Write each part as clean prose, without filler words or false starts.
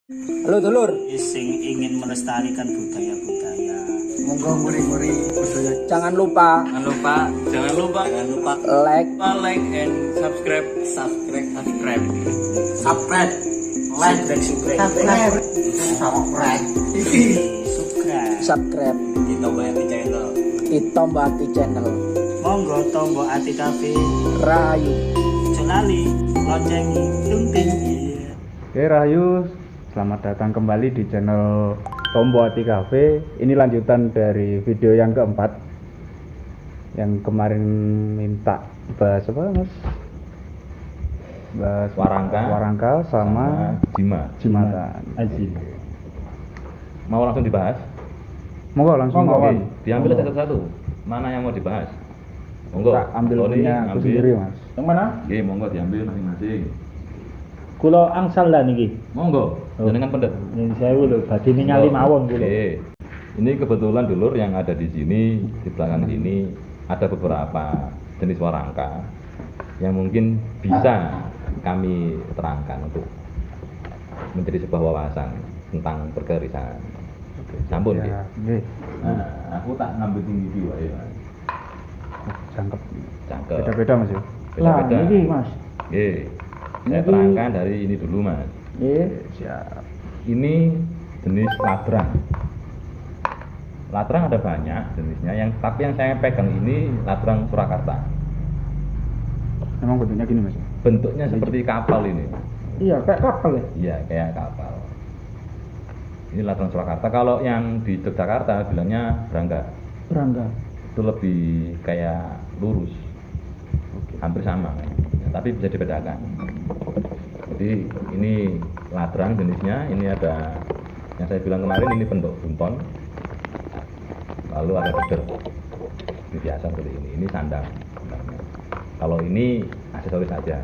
Halo dulur, Sing ingin melestarikan budaya-budaya. monggo muri-muri budaya. Jangan lupa Jangan lupa like, like and subscribe. subscribe, subscribe Ito Mbati Channel. Monggo tombol ati kafe. Rahayu. Celali loncengi tunting. Oke Rahayu, selamat datang kembali di channel Tombo Ati Cafe. Ini lanjutan dari video yang keempat. Yang kemarin minta bahas apa mas? Bahas Warangka sama Jimatan. Mau langsung dibahas? Monggo langsung Oke, diambil aja satu-satu. Mana yang mau dibahas? Monggo. Tak ambil Tony, punya aku sendiri mas. Yang mana? Oke, monggo diambil masing-masing. Kula angsal lah niki. Monggo. Jenengan pendet. Ini saya lho badhe ningali mawon kula. Oke. Ini kebetulan dulur yang ada di sini, di belakang sini ada beberapa jenis warangka yang mungkin bisa kami terangkan untuk menjadi sebuah wawasan tentang pergerisan. Sampun nggih. Nggih. Nah, aku tak ngambil tinggi dua ya. Cangkep. Cangkep. Beda-beda mas ya. Lah Beda-beda. niki Mas. Oke. Saya Niki- terangkan dari ini dulu mas. Nggih. Siap. Ini jenis ladrang. Ladrang ada banyak jenisnya, tapi yang saya pegang ini ladrang Surakarta. Memang bentuknya gini mas ya. Bentuknya seperti kapal ini. Iya, kayak kapal ya. Iya, kayak kapal. Ini ladrang Surakarta. Kalau yang di Yogyakarta bilangnya berangga. Berangga. Itu lebih kayak lurus. Hampir sama. Ya, tapi bisa dibedakan. Jadi ini ladrang jenisnya, ini ada yang saya bilang kemarin ini bentuk bunton. Lalu ada deder. Ini biasa seperti ini. Ini sandang. Sandangnya. Kalau ini aksesoris saja.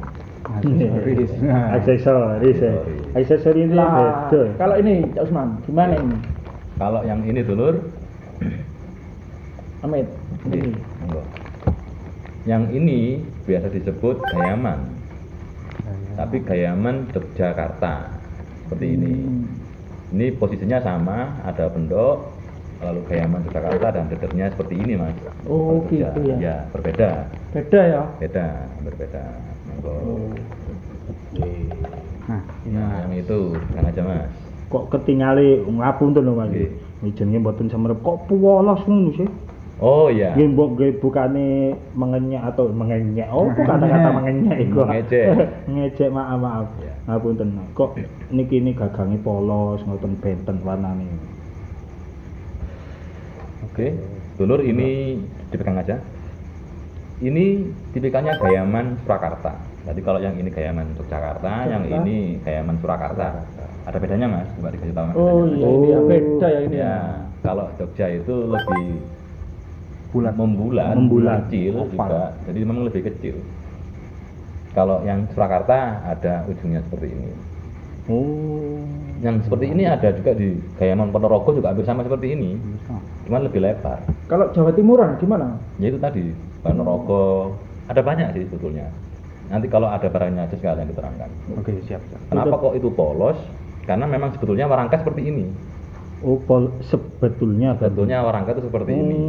Aksesoris. Aksesoris ya. Aksesoris ini Lah, beda. Kalau ini Cak Usman, gimana ini? Kalau yang ini dulur, Amit. Ini. monggo. Yang ini biasa disebut gayaman. Tapi gayaman Yogyakarta. Seperti ini. Ini posisinya sama, ada bendok, lalu gayaman Yogyakarta dan dedernya seperti ini mas. Oh, Kalau Jogja. gitu ya. Ya, berbeda. Beda ya. Berbeda. Monggo. Oke. Nah, Nah, yang itu kan aja mas. Kok ketinggali ngapunten lho Mas. Nggih. Jenenge mboten semerep kok puwolos ngono sih. Oh iya. Nggih mbok nggih bukane mengenyek atau mengenyek. Oh, kata-kata mengenyek iku. Ngejek. Ngejek, maaf. Ya. Ngapunten. Kok niki gagange polos ngoten benten warnane. Oke. Dulur ini dipegang aja. Ini tipikalnya gayaman Surakarta. Jadi kalau yang ini gayaman Yogyakarta, yang ini gayaman Surakarta. Ada bedanya mas? Coba dikasih tahu mas. Oh bedanya, iya, iya beda ya ini. Ya, kalau Jogja itu lebih bulat. Membulat. kecil Oval. juga. Jadi memang lebih kecil. Kalau yang Surakarta ada ujungnya seperti ini. Oh. Yang seperti ini ada juga di Gayaman Ponorogo juga hampir sama seperti ini. Cuman lebih lebar. Kalau Jawa Timuran gimana? Ya itu tadi Ponorogo ada banyak sih sebetulnya. Nanti kalau ada barangnya aja sekalian diterangkan. Oke siap. Kenapa kok itu polos? Karena memang sebetulnya warangka seperti ini. Oh, sebetulnya Warangka itu seperti ini.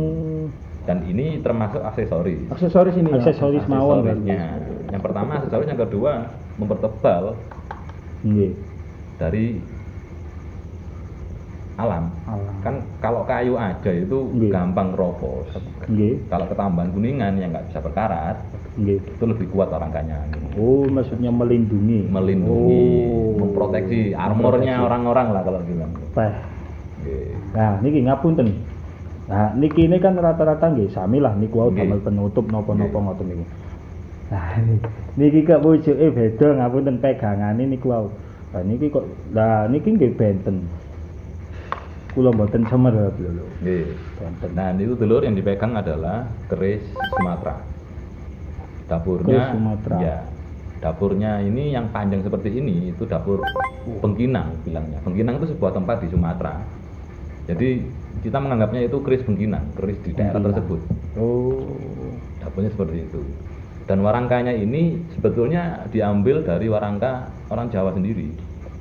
Dan ini termasuk aksesoris. Aksesoris ini. Aksesoris mawon. Aksesorisnya. Yang pertama aksesoris, yang kedua mempertebal Nggih. dari alam. Kan kalau kayu aja itu Nggih. gampang ropos. Nggih. Kalau ketambahan kuningan yang nggak bisa berkarat, Nggih. itu lebih kuat warangkanya. Oh, maksudnya melindungi. Oh. Memproteksi armornya orang-orang lah kalau bilang. Peh. Oke. Nah, niki ngapunten. Nah, niki ini kan rata-rata nggih sami lah niku wau Nggih. damel penutup napa-napa Nggih. ngoten niku. Nah, niki kok pucuke beda ngapunten pegangane niku wau. Lah niki kok niki nggih benten. Kula mboten semerep lho. Nggih. Benten. Nah, itu dulur yang dipegang adalah keris Sumatera. Dapurnya, Keris Sumatera. ya, dapurnya ini yang panjang seperti ini itu dapur Bengkinang bilangnya. Bengkinang itu sebuah tempat di Sumatera. Jadi kita menganggapnya itu keris Bengkinang, keris di daerah Bengkinang. tersebut. Oh. Dapurnya seperti itu. Dan warangkanya ini sebetulnya diambil dari warangka orang Jawa sendiri.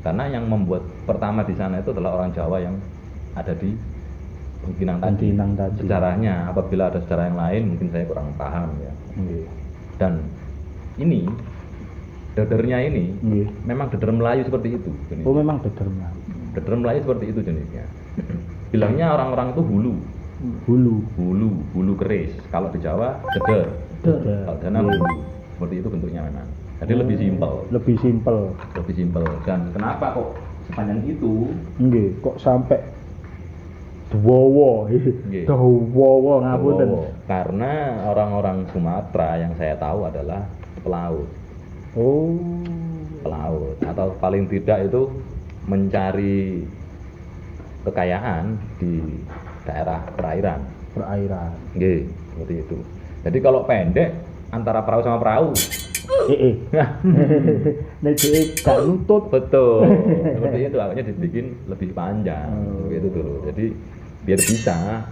Karena yang membuat pertama di sana itu adalah orang Jawa yang ada di Bungkinang tadi. Bungkinang tadi. Sejarahnya, apabila ada sejarah yang lain mungkin saya kurang paham ya. Nggih. Dan ini dedernya ini Nggih. memang deder Melayu seperti itu jenisnya. Oh memang deder Melayu. Deder Melayu seperti itu jenisnya. Bilangnya orang-orang itu hulu keris. Kalau di Jawa deder. Kalau di sana hulu. Seperti itu bentuknya memang. Jadi lebih simpel. Lebih simpel. Lebih simpel. Dan kenapa kok sepanjang itu? Nggih, kok sampai Dawa. Nggih. Dawa ngapunten. Karena orang-orang Sumatera yang saya tahu adalah pelaut. Oh. Pelaut atau paling tidak itu mencari kekayaan di daerah perairan. Perairan. Nggih, seperti itu. Jadi kalau pendek antara perahu sama perahu. Nek dhek gak nutut. Betul. Seperti itu akhirnya dibikin lebih panjang. Begitu dulu. Jadi biar bisa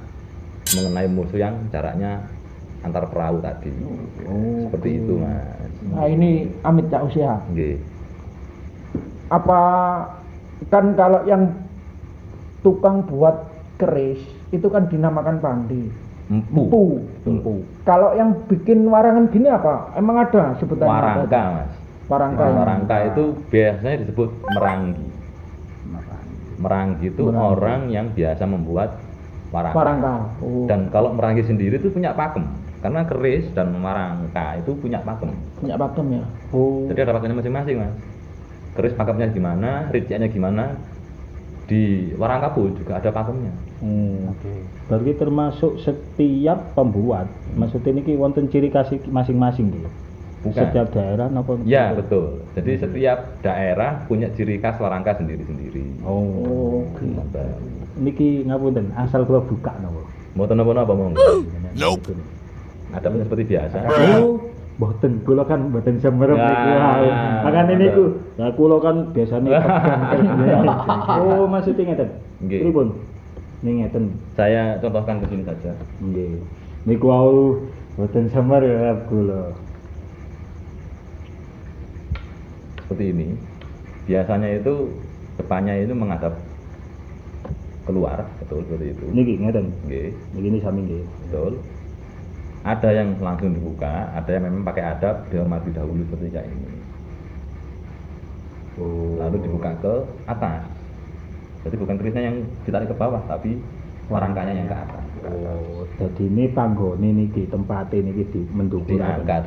mengenai musuh yang jaraknya antar perahu tadi. Seperti itu, Mas. Nah ini Amit Cak Usia. Nggih. Apa kan kalau yang tukang buat keris itu kan dinamakan pandi. Empu. Empu. Kalau yang bikin warangan gini apa? Emang ada sebutannya? Warangka, Mas. Warangka. Warangka itu biasanya disebut meranggi. Meranggi itu orang yang biasa membuat warangka. Warangka. Oh. Dan kalau meranggi sendiri itu punya pakem. Karena keris dan warangka itu punya pakem. Punya pakem ya. Oh. Jadi ada pakemnya masing-masing, Mas. Keris pakemnya gimana, rinciannya gimana. Di warangka pun juga ada pakemnya. Berarti termasuk setiap pembuat, maksudnya ini wonten ciri khas masing-masing gitu. Bukan. Setiap daerah napa? Ya, betul. Jadi setiap daerah punya ciri khas warangka sendiri-sendiri. Oh. Sampai. Niki ngapunten, asal kula buka napa? Mboten napa-napa monggo. Nope. Ada pun seperti biasa. Oh, mboten kula kan mboten semerep Ya. niku. Makane niku, lah kula kan biasane pegang. Oh, maksudnya ngeten. Nggih. Pripun? Ning ngeten. Saya contohkan ke sini saja. Nggih. Niku wau mboten semerep kula. Seperti ini. Biasanya itu depannya itu menghadap keluar, betul seperti itu. Niki ngeten. Nggih, Niki ini sami nggih. betul. Ada yang langsung dibuka, ada yang memang pakai adab dihormati dahulu seperti kayak ini. Lalu dibuka ke atas. Jadi bukan kerisnya yang ditarik ke bawah, tapi warangkanya yang ke atas. Oh, jadi ini panggone niki tempate niki di mendhukur. Diangkat.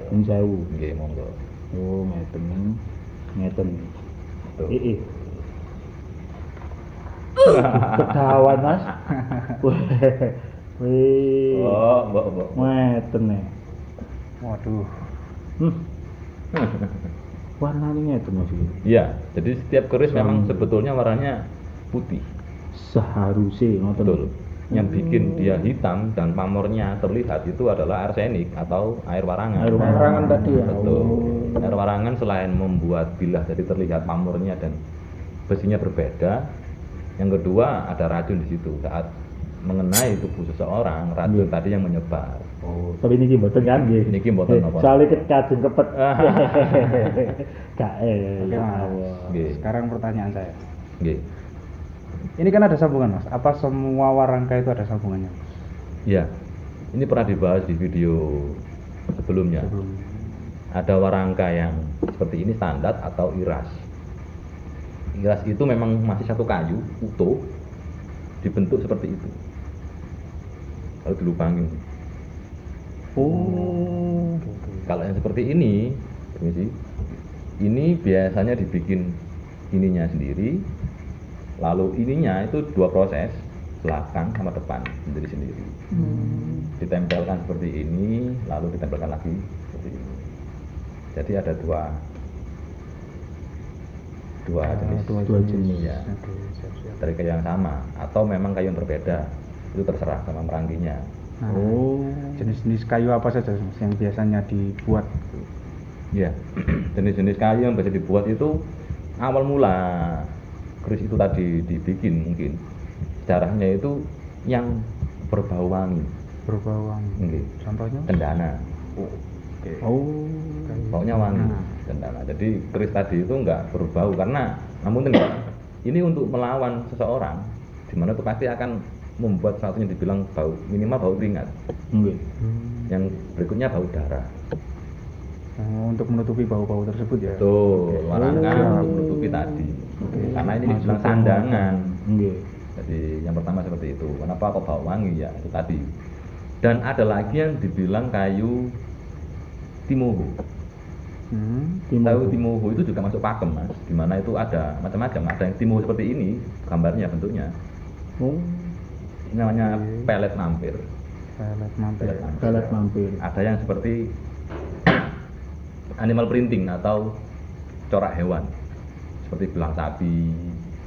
Ning sewu. Nggih, monggo. Oh, ngeten. Ngeten. Betul. Kedawan, Mas. Wih. Oh, mbok. Ngeten nih. Waduh. Warnanya ngeten Mas. Iya, jadi setiap keris memang sebetulnya warnanya putih. Seharusnya ngoten. Betul. Yang bikin dia hitam dan pamornya terlihat itu adalah arsenik atau air warangan. Air Warangan tadi ya. Betul. Air warangan selain membuat bilah jadi terlihat pamornya dan besinya berbeda, yang kedua ada racun di situ. Saat mengenai tubuh seseorang, racun tadi yang menyebar. Oh, tapi niki mboten kan nggih. Niki mboten apa. Soale kajeng kepet. Gak Oke, Mas. Nggih. Sekarang pertanyaan saya. Nggih. Ini kan ada sambungan, Mas. Apa semua warangka itu ada sambungannya? Iya. Ini pernah dibahas di video sebelumnya. Ada warangka yang seperti ini standar atau iras. Iras itu memang masih satu kayu utuh dibentuk seperti itu. Lalu dilubangin. Oh. Kalau yang seperti ini, permisi, ini biasanya dibikin ininya sendiri, lalu ininya itu dua proses, belakang sama depan sendiri-sendiri. Ditempelkan seperti ini, lalu ditempelkan lagi seperti ini. Jadi ada dua jenis. Dua jenis. Ya, dari kayu yang sama, atau memang kayu yang berbeda, itu terserah sama merangginya. Nah, Oh. jenis-jenis kayu apa saja, Mas, yang biasanya dibuat? Ya, jenis-jenis kayu yang biasa dibuat itu awal mula keris itu tadi dibikin mungkin sejarahnya itu yang berbau wangi, Berbau wangi. Nggih. Contohnya? cendana, Oke. Oh. baunya wangi. cendana. Jadi keris tadi itu enggak berbau karena namun ini untuk melawan seseorang di mana itu pasti akan membuat satunya dibilang bau, minimal bau keringat. Nggih. Yang berikutnya bau darah. Untuk menutupi bau-bau tersebut ya. Tuh, larangan Oh. untuk menutupi tadi. Oke. Karena ini Masuk dibilang ke- sandangan. Nggih. Jadi yang pertama seperti itu. Kenapa kok bau wangi ya itu tadi. Dan ada lagi yang dibilang kayu timoho. Tahu timoho itu juga masuk pakem mas. Dimana itu ada macam-macam. Ada yang timoho seperti ini gambarnya bentuknya. Oh, Ini namanya Oke. pelet mampir. Pelet mampir. pelet mampir. Ada yang seperti animal printing atau corak hewan seperti belang sapi,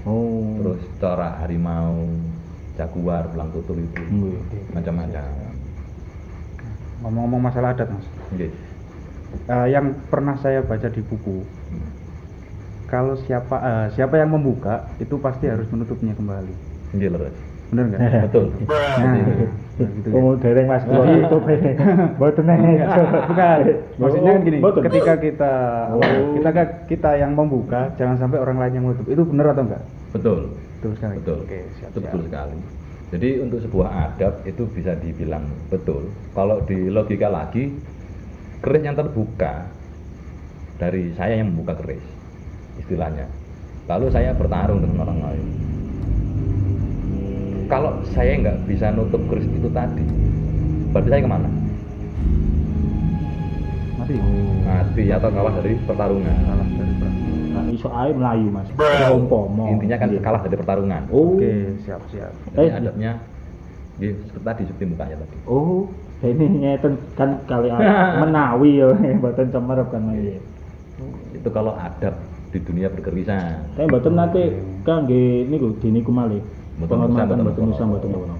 Oh. terus corak harimau, jaguar, belang tutul itu Nggih. macam-macam. Ngomong-ngomong masalah adat mas, Oke. yang pernah saya baca di buku, kalau siapa yang membuka itu pasti harus menutupnya kembali. Oke, leres. Bener nggak? Betul. Nah, gitu ya. Oh, dereng Mas kula tutup. Mboten ngeco. Bukan, maksudnya kan gini, Mboten. ketika kita Oh. kita yang membuka, jangan sampai orang lain yang menutup. Itu benar atau enggak? Betul. Betul sekali. Betul. Oke, siap, Itu siap. betul sekali. Jadi untuk sebuah adab itu bisa dibilang betul. Kalau di logika lagi, keris yang terbuka dari saya yang membuka keris, istilahnya. Lalu saya bertarung dengan orang lain. Kalau saya nggak bisa nutup keris itu tadi, berarti saya kemana? Mati. Mati atau kalah dari pertarungan. Salah dari perang. Nah, iso ae mlayu Mas. Ya umpama. Intinya kan Nggih. kalah dari pertarungan. Oh. Oke, siap, siap. Jadi adabnya, ya, seperti tadi seperti mukanya tadi. Oh, ini ngeten kan kali menawi ya, mboten cemerep kan Mas. Itu kalau adab di dunia berkerisan. Saya mboten nate kangge niku diniku malih. Mboten Penghormatan usah, mboten usah mboten ngono.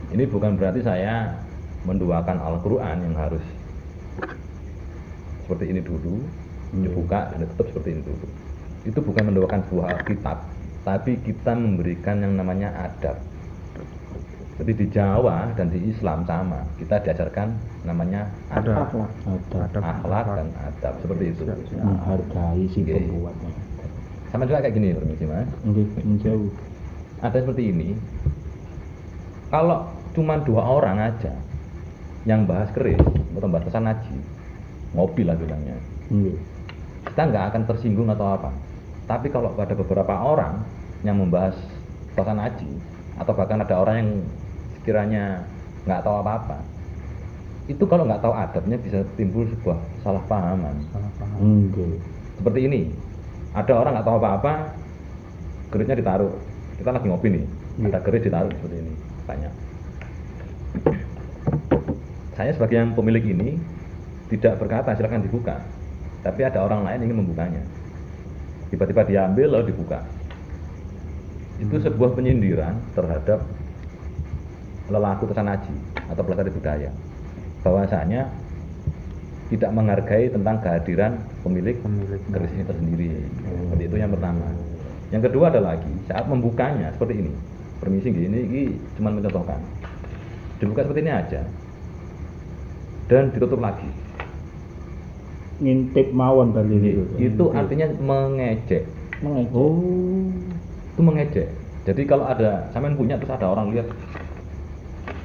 Ini bukan berarti saya menduakan Al-Quran yang harus seperti ini dulu, dibuka dan ditutup seperti ini dulu. Itu bukan menduakan sebuah kitab, tapi kita memberikan yang namanya adab. Jadi di Jawa dan di Islam sama, kita diajarkan namanya adab, Ada akhlak dan adab seperti itu. menghargai si Oke. pembuatnya. Sama juga kayak gini, permisi mas. Nggih, menjauh. Ada seperti ini. Kalau cuma 2 orang aja yang bahas keris atau batasan haji, ngopi lah bilangnya, Nggih. kita nggak akan tersinggung atau apa. Tapi kalau ada beberapa orang yang membahas batasan haji, atau bahkan ada orang yang sekiranya nggak tahu apa-apa, itu kalau nggak tahu adabnya bisa timbul sebuah salah pahaman. Salah paham. Nggih. Seperti ini, ada orang nggak tahu apa-apa, kerisnya ditaruh. Kita lagi ngopi nih, ada keris ditaruh seperti ini, banyak. Saya sebagai yang pemilik ini tidak berkata silakan dibuka, tapi ada orang lain yang ingin membukanya. Tiba-tiba diambil lalu dibuka. Itu sebuah penyindiran terhadap lelaku pesan haji atau pelestari budaya. Bahwasanya tidak menghargai tentang kehadiran pemilik keris ini tersendiri. Seperti itu yang pertama. Yang kedua ada lagi saat membukanya seperti ini. Permisi ini cuma mencontohkan. Dibuka seperti ini aja dan ditutup lagi. Ngintip mawon tadi Itu artinya mengejek. mengejek. Oh, Itu mengejek. Jadi kalau ada sampean punya terus ada orang lihat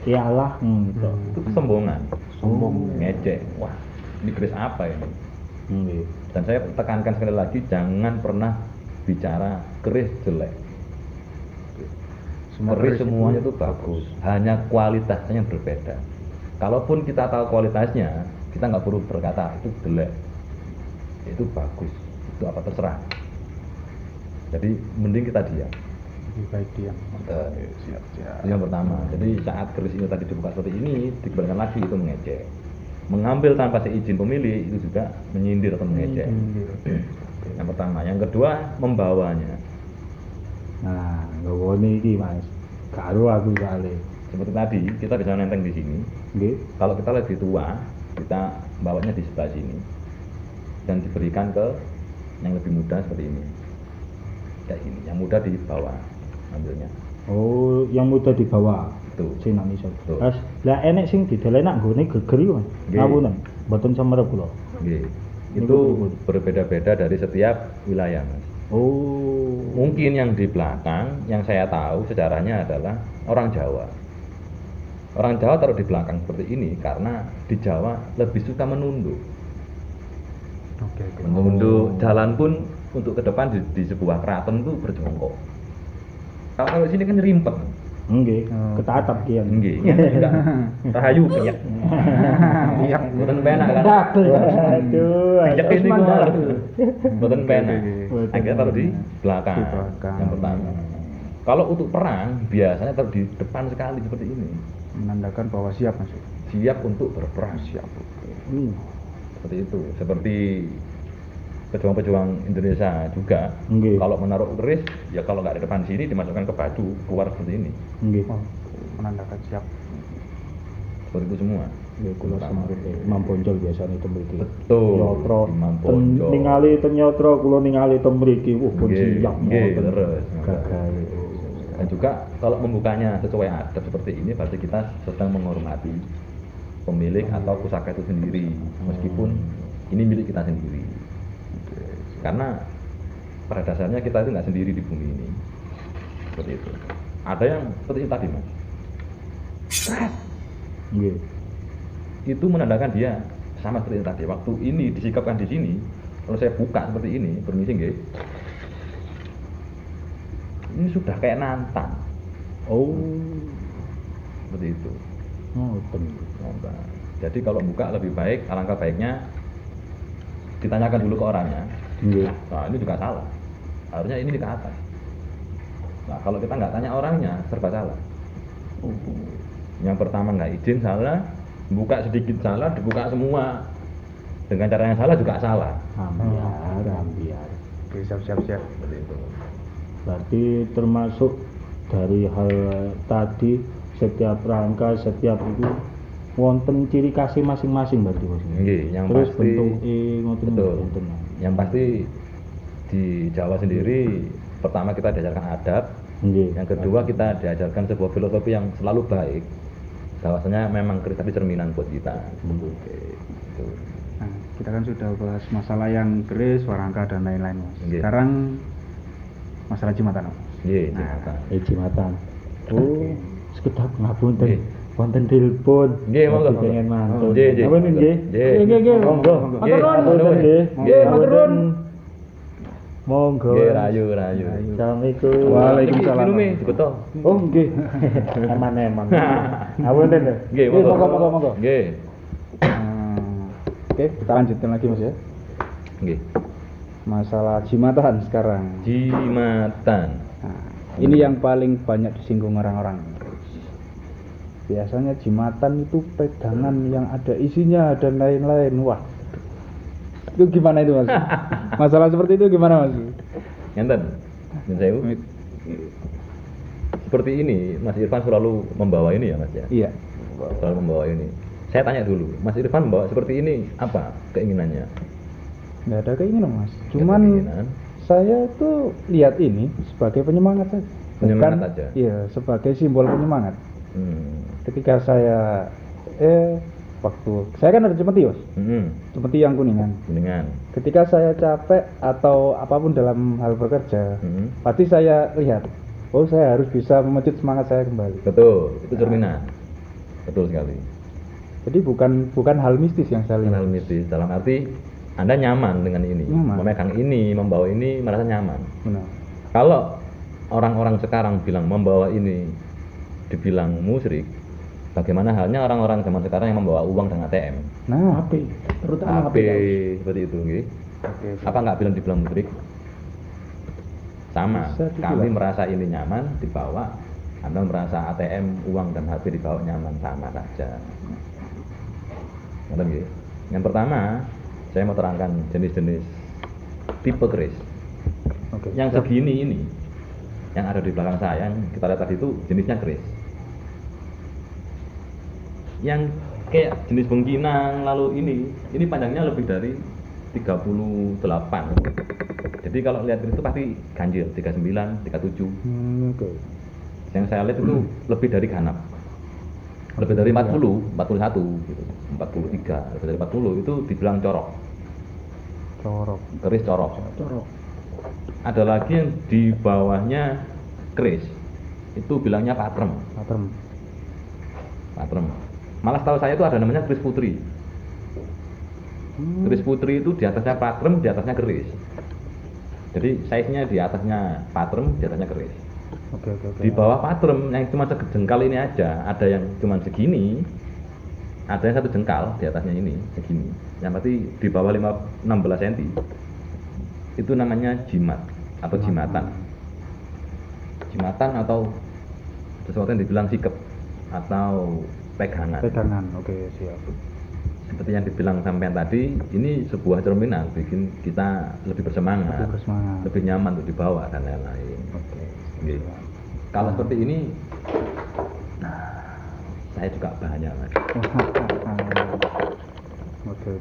Iyalah ngono. itu kesombongan, sombong. ngejek. Wah, ini keris apa ini? Nggih. Dan saya tekankan sekali lagi jangan pernah bicara keris jelek. Keris semuanya itu bagus, hanya kualitasnya yang berbeda. Kalaupun kita tahu kualitasnya, kita nggak perlu berkata itu jelek, itu bagus, itu apa terserah. Jadi mending kita diam. Lebih baik diam. Siap. Itu yang pertama. Jadi saat keris ini tadi dibuka seperti ini, dikembalikan lagi itu mengejek. Mengambil tanpa seizin pemilik itu juga menyindir atau mengejek. Yang pertama. Yang kedua membawanya. Nah, ngene iki Mas. Karo aku kali. Seperti tadi kita bisa nenteng di sini. Nggih. Kalau kita lebih tua, kita bawanya di sebelah sini dan diberikan ke yang lebih muda seperti ini. Kayak gini, yang muda di bawah ambilnya. Oh, yang muda di bawah. Tuh. Sing nang isor. Tuh. Lah enek sing didelenak nggone geger iki Mas. Nggih. Ngawunen. Mboten semerep kula. Nggih. itu berbeda-beda dari setiap wilayah, Mas. Oh. Mungkin yang di belakang, yang saya tahu sejarahnya adalah orang Jawa. Orang Jawa taruh di belakang seperti ini karena di Jawa lebih suka menunduk. Oke. Menunduk, jalan pun untuk ke depan di sebuah keraton itu berjongkok. Kalau di sini kan rimpet. Nggih, ketatap kian. Nggih, enggak. Rahayu piyak. Piyak mboten penak kan. Aduh. Piyak ini kok mboten penak. Mboten Akhirnya taruh di belakang. Di belakang. Yang pertama. Kalau untuk perang biasanya taruh di depan sekali seperti ini. Menandakan bahwa siap, Mas. Siap untuk berperang. Siap. Seperti itu. Seperti pejuang-pejuang Indonesia juga. Nggih. Kalau menaruh keris, ya kalau nggak di depan sini dimasukkan ke baju, keluar seperti ini. Nggih. Menandakan siap. Seperti itu semua. Nggih, kula sambut Imam Bonjol biasane teng mriki. Betul. Nyotro. Imam Bonjol. Ningali ten nyotro, kula ningali ten mriki. Wah, pun Nggih, siap nggih, ngoten. terus. Gagahe. Dan juga kalau membukanya sesuai adat seperti ini, berarti kita sedang menghormati pemilik atau pusaka itu sendiri, meskipun ini milik kita sendiri. Karena pada dasarnya kita itu nggak sendiri di bumi ini, seperti itu. Ada yang seperti itu tadi, Mas. Nggih. Itu menandakan dia sama seperti itu tadi. Waktu ini disikapkan di sini, kalau saya buka seperti ini, permisi nggih. Ini sudah kayak nantang. Oh. Seperti itu. Ngoten. Nantang. Jadi kalau buka lebih baik, alangkah baiknya ditanyakan dulu ke orangnya. Nggih. Nah ini juga salah. Harusnya ini ke atas. Nah kalau kita nggak tanya orangnya, serba salah. Yang pertama nggak izin salah, buka sedikit salah, dibuka semua. Dengan cara yang salah juga salah. Ambiar. Oke, siap. Seperti itu. Berarti termasuk dari hal tadi, setiap rangka, setiap itu wonten ciri kasih masing-masing berarti Mas. Nggih, yang Terus pasti bentuke ngoten betul. wonten. Yang pasti di Jawa sendiri pertama kita diajarkan adab, Nggih. yang kedua kita diajarkan sebuah filosofi yang selalu baik. Bahwasanya memang keris itu cerminan buat kita. Oke, itu. Nah, kita kan sudah bahas masalah yang keris, warangka dan lain-lain, Mas. Nggih. Sekarang masalah jimatan, Mas. Nggih, Nah, Jimatan. Jimatan. Oh, sekedap ngapunten. Nggih. Wonten telepon. Nggih, monggo. Lagi pengen mantun. Nggih, nggih. Apa nggih? Nggih. Nggih. Monggo. Nggih, Matur nuwun nggih. nggih. Nggih, matur nuwun. Monggo. Nggih, rayu. Assalamualaikum. Waalaikumsalam. Minum dibeto. Oh nggih. Eman-eman. Ngapunten lho. Nggih, monggo. Nggih. Oke, kita lanjutkan lagi, Mas ya. Nggih. Masalah jimatan sekarang. Jimatan. Nah, ini yang paling banyak disinggung orang-orang. Biasanya jimatan itu pegangan yang ada isinya dan lain-lain. Wah, itu gimana itu, Mas? Masalah seperti itu gimana, Mas? Ngenten. Nyun sewu. Seperti ini, Mas Irfan selalu membawa ini ya, Mas ya. Iya. Selalu membawa ini. Saya tanya dulu, Mas Irfan membawa seperti ini apa keinginannya? Nggak ada keinginan, Mas. Nggak ada Cuman keinginan. saya tuh lihat ini sebagai penyemangat saja. Penyemangat Bukan- aja? Iya, sebagai simbol penyemangat. Ketika saya waktu saya kan ada cemeti, Mas. Cemeti yang kuningan. Dengan. Ketika saya capek atau apapun dalam hal bekerja, pasti saya lihat, oh saya harus bisa memecut semangat saya kembali. Betul, itu cerminan. Betul sekali. Jadi bukan hal mistis yang saya lihat. Hal mistis dalam arti Anda nyaman dengan ini, Nyaman. memegang ini, membawa ini, merasa nyaman. Benar. Kalau orang-orang sekarang bilang membawa ini dibilang musyrik, bagaimana halnya orang-orang zaman sekarang yang membawa uang dan ATM? Nah, HP, terutama HP seperti itu, nggih. oke. Apa nggak dibilang musyrik? Sama. Bisa dibilang. Kami merasa ini nyaman dibawa, Anda merasa ATM, uang dan HP dibawa nyaman, sama saja. Ngerti nggih? Yang pertama, saya mau terangkan jenis-jenis tipe keris. Oke. Yang segini ini, yang ada di belakang saya, yang kita lihat tadi itu jenisnya keris. Yang kayak jenis bengkinang, lalu ini panjangnya lebih dari 38. Jadi kalau lihat itu pasti ganjil, 39, 37. Oke. Yang saya lihat itu lebih dari ganap. Lebih dari 40, 41 gitu. 43, lebih dari 40 itu dibilang corok. Corok. keris corok. Corok. Ada lagi yang di bawahnya keris, itu bilangnya patrem. Patrem. Patrem. Malah setahu saya itu ada namanya keris putri. Keris putri itu di atasnya patrem, di atasnya keris. Jadi size-nya di atasnya patrem, di atasnya keris. Oke. Di bawah patrem yang cuma segejengkal ini aja, ada yang cuma segini, ada yang 1 jengkal di atasnya ini segini. Yang berarti di bawah 16 cm. Itu namanya jimat atau jimatan. Jimatan atau sesuatu yang dibilang sikep atau pegangan. Pegangan. Oke, siap. Seperti yang dibilang sampean tadi, ini sebuah cerminan bikin kita lebih bersemangat, Lebih bersemangat. lebih nyaman untuk dibawa dan lain-lain. Oke. Gitu. Kalau seperti ini, nah, saya juga banyak mas. Oke.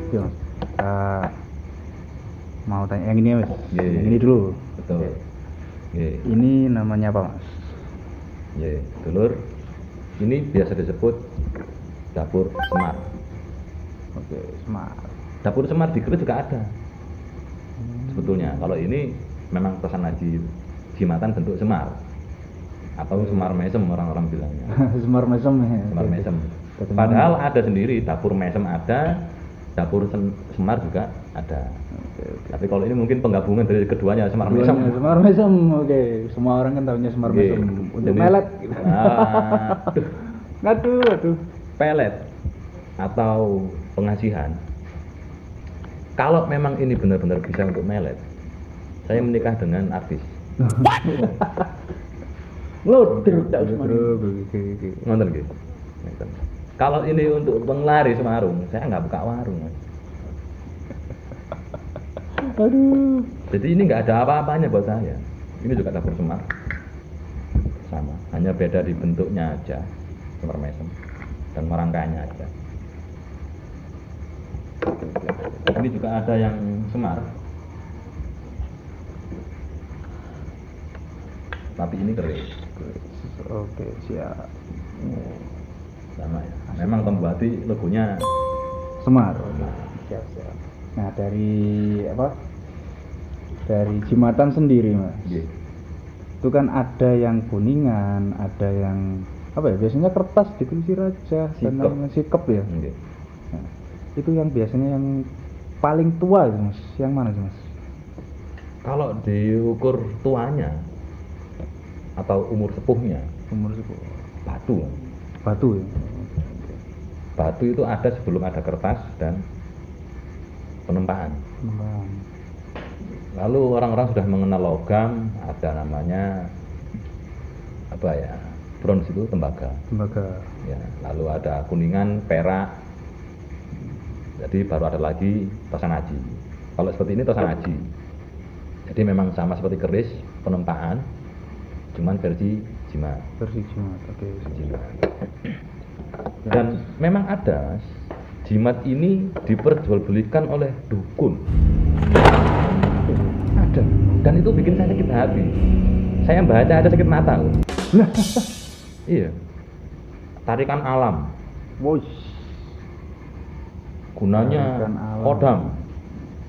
Yo, mau tanya yang ini ya, Mas. Iya. Yang ini dulu. Betul. Oke. Ini namanya apa, Mas? Ya, dulur, ini biasa disebut dapur semar. Oke, smart. Dapur semar di keris juga ada. Sebetulnya, kalau ini memang persanaji jimatan bentuk semar atau semar mesem orang-orang bilangnya. Semar mesem ya. Semar mesem. Oke. Padahal ada sendiri dapur mesem ada, dapur semar juga ada. Oke. Tapi kalau ini mungkin penggabungan dari keduanya semar mesem. Keduanya Semar mesem. Oke, semua orang kan tahunya semar Oke. mesem untuk Jenis- melet gitu. Ah, Aduh. pelet atau pengasihan. Kalau memang ini benar-benar bisa untuk melet, saya menikah dengan artis. Loder tak Usman. Oke. Nonton gitu. Kalau ini untuk penglaris warung, saya nggak buka warung. Mas. Aduh. Jadi ini nggak ada apa-apanya buat saya. Ini juga dapur semar, sama, hanya beda di bentuknya aja, semar mesem, dan merangkanya aja. Ini juga ada yang semar, tapi ini keris, Oke, siap. sama ya. Memang Tombowati logonya Semar. Siap. Nah, dari apa? Dari jimatan sendiri, Mas. Iya. Itu kan ada yang kuningan, ada yang apa ya? Biasanya kertas ditulis raja, dan Sikep. namanya sikep ya. Iya. Nah, itu yang biasanya yang paling tua itu, Mas. Yang mana sih, Mas? Kalau diukur tuanya atau umur sepuhnya, Umur 10. batu. Batu ya. Batu itu ada sebelum ada kertas dan penempaan. Kembang. Lalu orang-orang sudah mengenal logam, ada namanya apa ya? Bronze itu tembaga. Tembaga. Ya, lalu ada kuningan, perak. Jadi baru ada lagi tosanaji. Kalau seperti ini tosanaji. Jadi memang sama seperti keris, penempaan, cuman versi jimat. Versi jimat. Oke. Jimat. Dan memang ada, Mas, jimat ini diperjualbelikan oleh dukun. Ada. Dan itu bikin saya sakit hati. Saya baca ada sakit mata loh. Iya. Tarikan alam. Wush. Gunanya Tarikan alam. kodam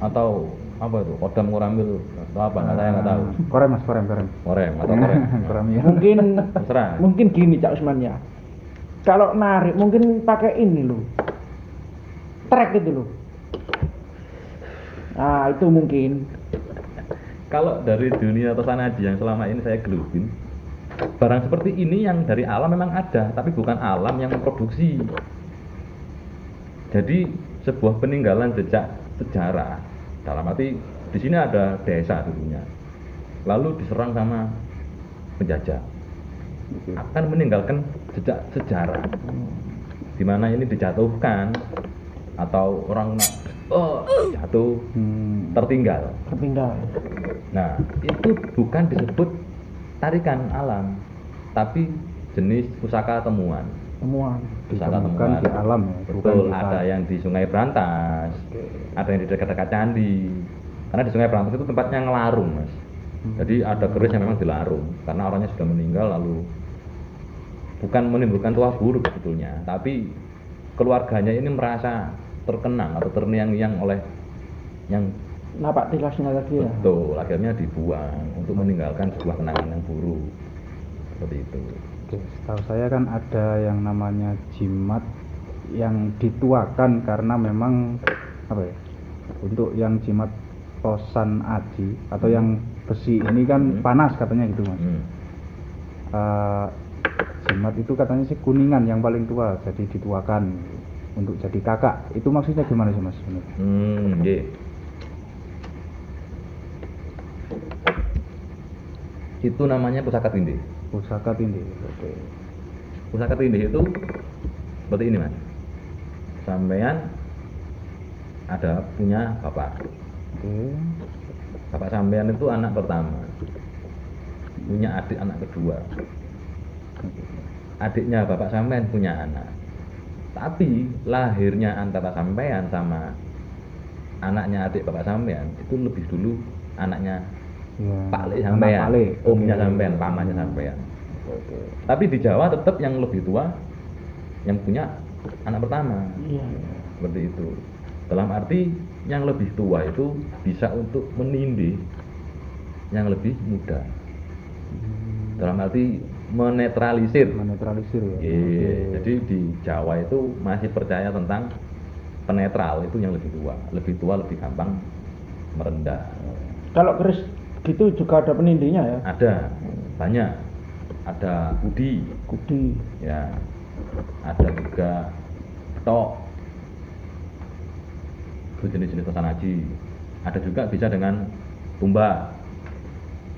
atau apa itu? Kodam koramil atau apa? Nggak, saya nggak tahu. Korem, Mas, korem. Korem atau korem. Korem ya. Mungkin Terserah. mungkin gini Cak Usman ya. Kalau narik mungkin pakai ini loh. Trek itu loh. Nah, itu mungkin. Kalau dari dunia tosanaji yang selama ini saya gelubin, barang seperti ini yang dari alam memang ada, tapi bukan alam yang memproduksi. Jadi sebuah peninggalan jejak sejarah. Dalam arti di sini ada desa dulunya, lalu diserang sama penjajah, akan meninggalkan jejak sejarah, di mana ini dijatuhkan atau orang jatuh tertinggal. Tertinggal. Nah, itu bukan disebut tarikan alam, tapi jenis pusaka temuan. Temuan. Pusaka Ditemukan temuan. di alam ya, bukan Betul, di ada tanah. yang di Sungai Berantas, ada yang di dekat-dekat candi, Karena di Sungai Berantas itu tempatnya ngelarung, Mas. Jadi ada keris yang memang dilarung karena orangnya sudah meninggal, lalu bukan menimbulkan tuah buruk sebetulnya, tapi keluarganya ini merasa terkenang atau terngiang-ngiang oleh yang Napak tilasnya lagi ya. betul, akhirnya dibuang untuk meninggalkan sebuah kenangan yang buruk. Seperti itu. Oke, setahu saya kan ada yang namanya jimat yang dituakan karena memang apa ya? Untuk yang jimat tosan aji atau yang besi ini kan panas katanya gitu, Mas. Jimat itu katanya sih kuningan yang paling tua, jadi dituakan untuk jadi kakak. Itu maksudnya gimana sih, Mas? Nggih. Itu namanya pusaka tindih. Pusaka tindih. Oke. Pusaka tindih itu seperti ini, Mas. Sampean ada punya bapak. Oke. Bapak sampean itu anak pertama. Punya adik anak kedua. Adiknya bapak sampean punya anak. Tapi lahirnya antara sampean sama anaknya adik bapak sampean itu lebih dulu anaknya Ya, Pak Le anak sampean, Pak Le. omnya Oke. sampean, pamannya sampean. Oke. Tapi di Jawa tetap yang lebih tua yang punya anak pertama. Iya. Seperti itu. Dalam arti yang lebih tua itu bisa untuk menindih yang lebih muda. Dalam arti menetralisir. Menetralisir ya. Iya, Oke. jadi di Jawa itu masih percaya tentang penetral itu yang lebih tua. Lebih tua lebih gampang merendah. Kalau keris gitu juga ada penindihnya ya. Ada banyak. Ada kudi, Kudi. ya. Ada juga tok. Itu jenis-jenis tosan aji. Ada juga bisa dengan tumbak.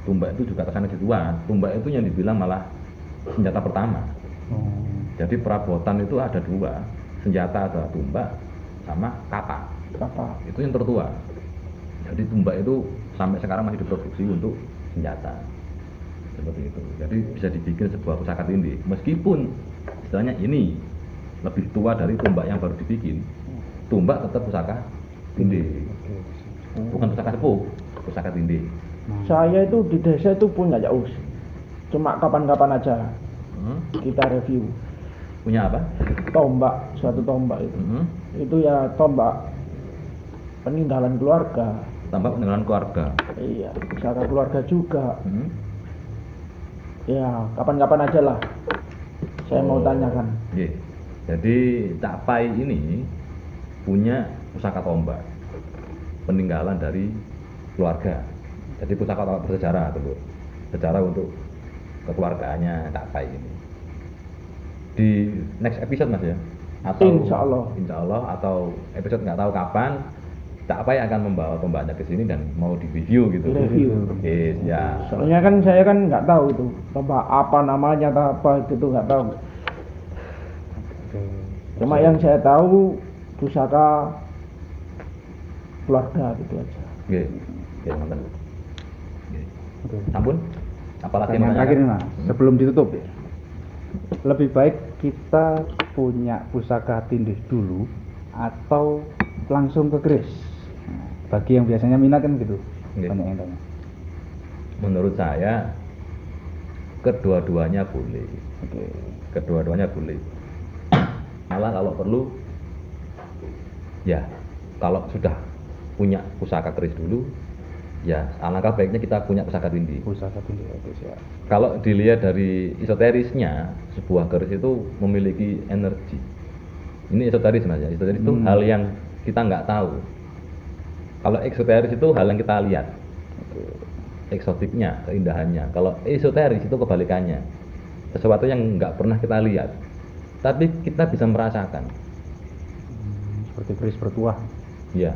Tumbak itu juga tosan aji tua. Tumbak itu yang dibilang malah senjata pertama. Oh. Jadi perabotan itu ada dua, senjata ada tumbak sama kata. Apa? Itu yang tertua. Jadi tumbak itu sampai sekarang masih diproduksi untuk senjata. Seperti itu. Jadi bisa dibikin sebuah pusaka tindih. Meskipun istilahnya ini lebih tua dari tumbak yang baru dibikin. Tumbak tetap pusaka tindih. Bukan pusaka sepuh, pusaka tindih. Saya itu di desa itu punya ya Us. Cuma kapan-kapan aja kita review. Punya apa? Tombak, suatu tombak itu. Itu ya tombak peninggalan keluarga. Tambah peninggalan keluarga. Iya, pusaka keluarga juga. Hmm? Ya, kapan-kapan aja lah. Saya mau Oh, tanyakan. iya. Jadi Cak Pai ini punya pusaka tombak peninggalan dari keluarga. Jadi pusaka tombak bersejarah tuh, sejarah untuk kekeluargaannya Cak Pai ini. Di next episode Mas ya? Atau Insya Allah. Insya Allah atau episode nggak tahu kapan Cak Pai akan membawa tombaknya ke sini dan mau di review gitu. Di-review. Yes, ya. Soalnya kan saya kan nggak tahu itu tombak apa namanya atau apa gitu nggak tahu. Cuma yang saya tahu pusaka keluarga gitu aja. Oke, oke, mantan. Oke. Sampun? Apalagi Yang menanyakan? terakhir nih, Mas, sebelum ditutup ya. Lebih baik kita punya pusaka tindih dulu atau langsung ke keris. Nah, bagi yang biasanya minat kan gitu. Oke. Banyak yang tanya. Menurut saya kedua-duanya boleh. Oke. Kedua-duanya boleh. Malah kalau perlu ya kalau sudah punya pusaka keris dulu ya alangkah baiknya kita punya pusaka tindih. Pusaka tindih oke siap. Kalau dilihat dari esoterisnya sebuah keris itu memiliki energi. Ini esoteris Mas ya. Esoteris itu hal yang kita nggak tahu. Kalau eksoteris itu hal yang kita lihat. Eksotiknya, keindahannya. Kalau esoteris itu kebalikannya. Sesuatu yang nggak pernah kita lihat. Tapi kita bisa merasakan. Seperti keris bertuah. Ya,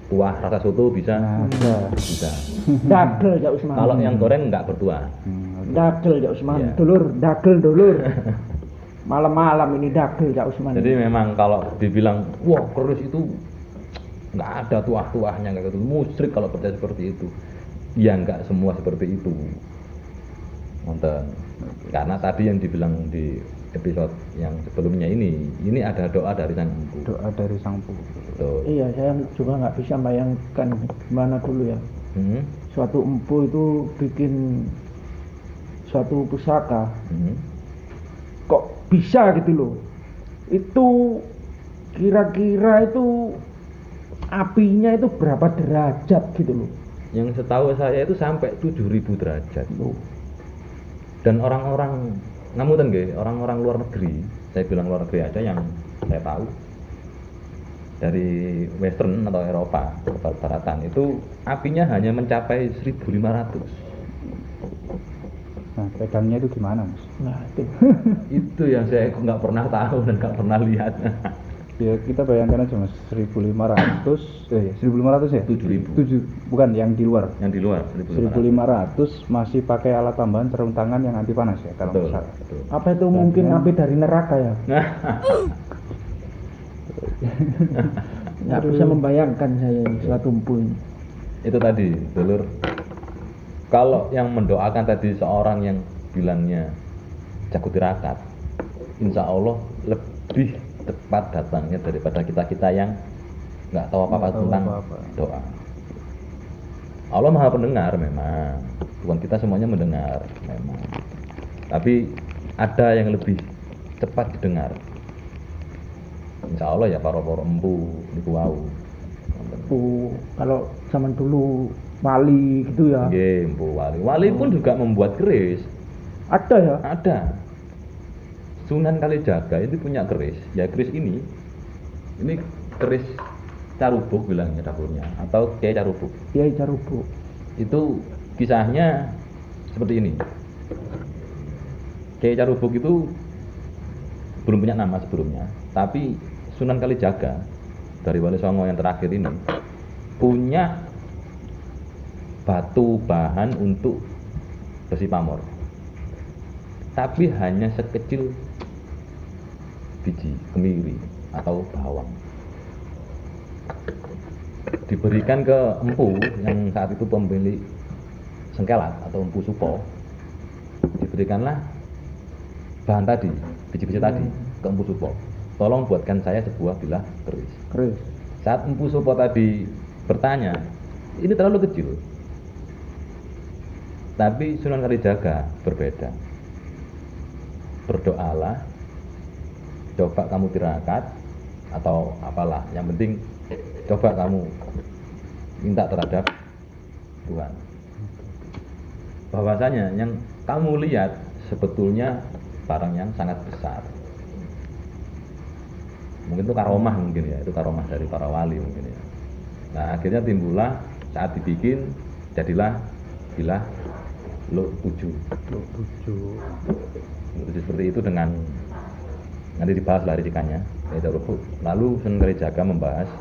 tuah rasa soto bisa. Nah, Bisa. Dagel ya Usman. Kalau yang goreng nggak bertuah. Dagel ya Usman. Iya. Dulur, dagel dulur. Malam-malam ini dagel ya Usman. Jadi memang kalau dibilang, wah keris itu nggak ada tuah-tuahnya nggak gitu. Musyrik kalau percaya seperti itu. Ya nggak semua seperti itu. Nonton. Karena tadi yang dibilang di episode yang sebelumnya ini ada doa dari sang empu. Doa dari sang empu. Betul. Iya, saya juga nggak bisa bayangkan gimana dulu ya. Hmm. Suatu empu itu bikin suatu pusaka, kok bisa gitu loh. Itu kira-kira itu apinya itu berapa derajat gitu loh. Yang setahu saya itu sampai 7.000 derajat. Loh. Dan orang-orang ngamutan nggih, orang-orang luar negeri, saya bilang luar negeri aja yang saya tahu dari Western atau Eropa, Barat-baratan itu apinya hanya mencapai 1.500. Nah, pegangnya itu gimana, Mas? Nah itu. Itu yang saya nggak pernah tahu dan nggak pernah lihat. Ya, kita bayangkan aja, Mas, 1.500 ya? 7.000. 7, bukan yang di luar. Yang di luar 1.500 masih pakai alat tambahan sarung tangan yang anti panas ya kalau Betul, nggak salah. betul. Apa itu mungkin api dari neraka ya? Nggak bisa membayangkan saya ini, suatu empu ini. Itu tadi, dulur. Kalau yang mendoakan tadi seorang yang bilangnya jago tirakat, insya Allah lebih tepat datangnya daripada kita yang nggak tahu apa-apa Nggak tahu tentang apa-apa. doa. Allah maha pendengar memang, Tuhan kita semuanya mendengar memang. Tapi ada yang lebih cepat didengar. Insya Allah ya para empu niku wau. Empu kalau zaman dulu wali gitu ya. Nggih, empu wali. Wali pun juga membuat keris. Ada ya? Ada. Sunan Kalijaga itu punya keris. Ya keris ini keris Carubuk bilangnya dapurnya atau Kiai Carubuk. Kiai Carubuk. Itu kisahnya seperti ini. Kiai Carubuk itu belum punya nama sebelumnya, tapi Sunan Kalijaga dari Wali Songo yang terakhir ini punya batu bahan untuk besi pamor, tapi hanya sekecil biji kemiri atau bawang. Diberikan ke empu yang saat itu pemilik Sengkelat atau empu Supo, diberikanlah bahan tadi, biji-biji tadi ke empu Supo. Tolong buatkan saya sebuah bilah keris. Keris. Saat empu Supo tadi bertanya, ini terlalu kecil. Tapi Sunan Kalijaga berbeda. Berdoalah, coba kamu tirakat atau apalah, yang penting coba kamu minta terhadap Tuhan. Bahwasanya yang kamu lihat sebetulnya barang yang sangat besar. Mungkin itu karomah mungkin ya, itu karomah dari para wali mungkin ya. Nah akhirnya timbullah saat dibikin jadilah bilah Luk 7 seperti itu dengan nanti dibahas lah risikannya. Lalu Sunan Kalijaga membahas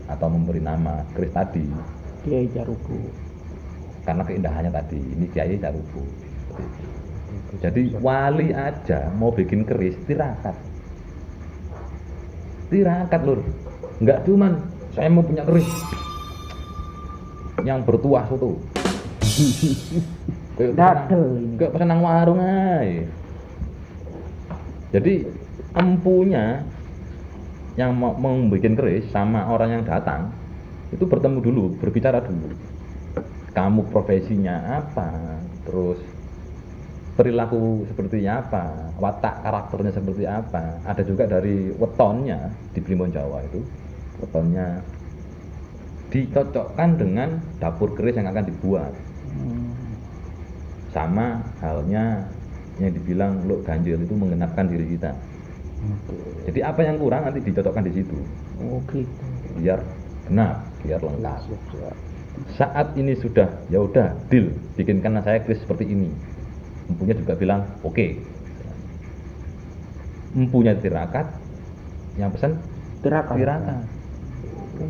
atau memberi nama keris tadi Kiai Carubuk. karena keindahannya tadi, ini Kiai Carubuk. Jadi wali aja mau bikin keris tirakat lur, nggak cuman saya mau punya keris yang bertuah soto kayak pesanan warung aja. Jadi empunya yang mau membuat keris sama orang yang datang itu bertemu dulu, berbicara dulu. Kamu profesinya apa, terus perilaku seperti apa, watak karakternya seperti apa. Ada juga dari wetonnya di Primbon Jawa itu, wetonnya dicocokkan dengan dapur keris yang akan dibuat. Sama halnya yang dibilang Luk Ganjil itu menggenapkan diri kita. Jadi apa yang kurang nanti dicocokkan di situ. Oh gitu. Biar genap, biar lengkap. Saat ini sudah, ya udah deal, bikinkan saya keris seperti ini. Empunya juga bilang oke. Empunya tirakat, yang pesan Tirakat.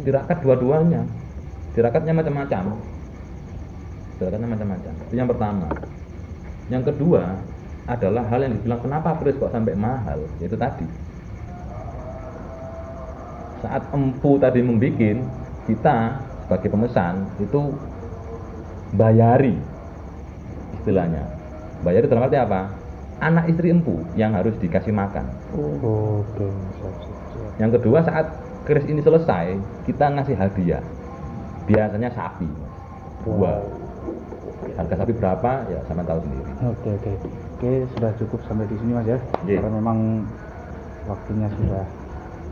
Tirakat dua-duanya. Tirakatnya macam-macam. Itu yang pertama. Yang kedua adalah hal yang dibilang kenapa keris kok sampai mahal, yaitu tadi. Saat empu tadi membikin, kita sebagai pemesan itu bayari istilahnya. Bayari dalam arti apa? anak istri empu yang harus dikasih makan. Oke, siap. Yang kedua, saat keris ini selesai, kita ngasih hadiah. Biasanya sapi, Mas. Dua. Harga sapi berapa? Ya sama tahu sendiri. Oke, sudah cukup sampai di sini Mas ya. Iya. Karena memang waktunya sudah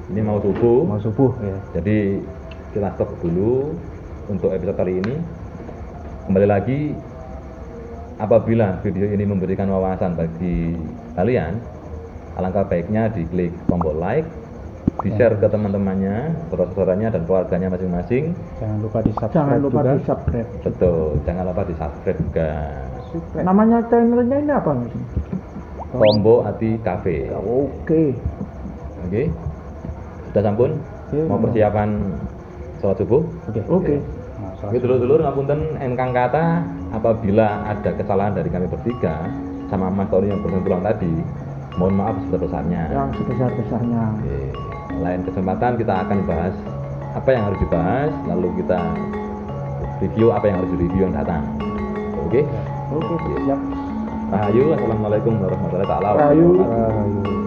Ini mau subuh. mau subuh ya. Jadi kita stop dulu untuk episode kali ini. Kembali lagi, apabila video ini memberikan wawasan bagi kalian, alangkah baiknya diklik tombol like, di-share ke teman-temannya, saudara-saudaranya dan keluarganya masing-masing. Jangan lupa di-subscribe Jangan lupa juga. di subscribe. Betul, jangan lupa di-subscribe juga. Namanya channelnya ini apa Mas? Tombo Ati Cafe. Oke. Oke. Sudah sampun? Oke, Mau mau. persiapan sholat subuh? Oke. Nah, Oke, dulur-dulur ngapunten engkang kata apabila ada kesalahan dari kami bertiga sama Mas Tony yang bersentuhan tadi, mohon maaf sebesar-besarnya. Yang sebesar-besarnya. Oke. Lain kesempatan kita akan bahas apa yang harus dibahas, lalu kita review apa yang harus direview yang datang. Oke? Oke, siap. Rahayu, assalamualaikum warahmatullahi wabarakatuh. Rahayu. Rahayu.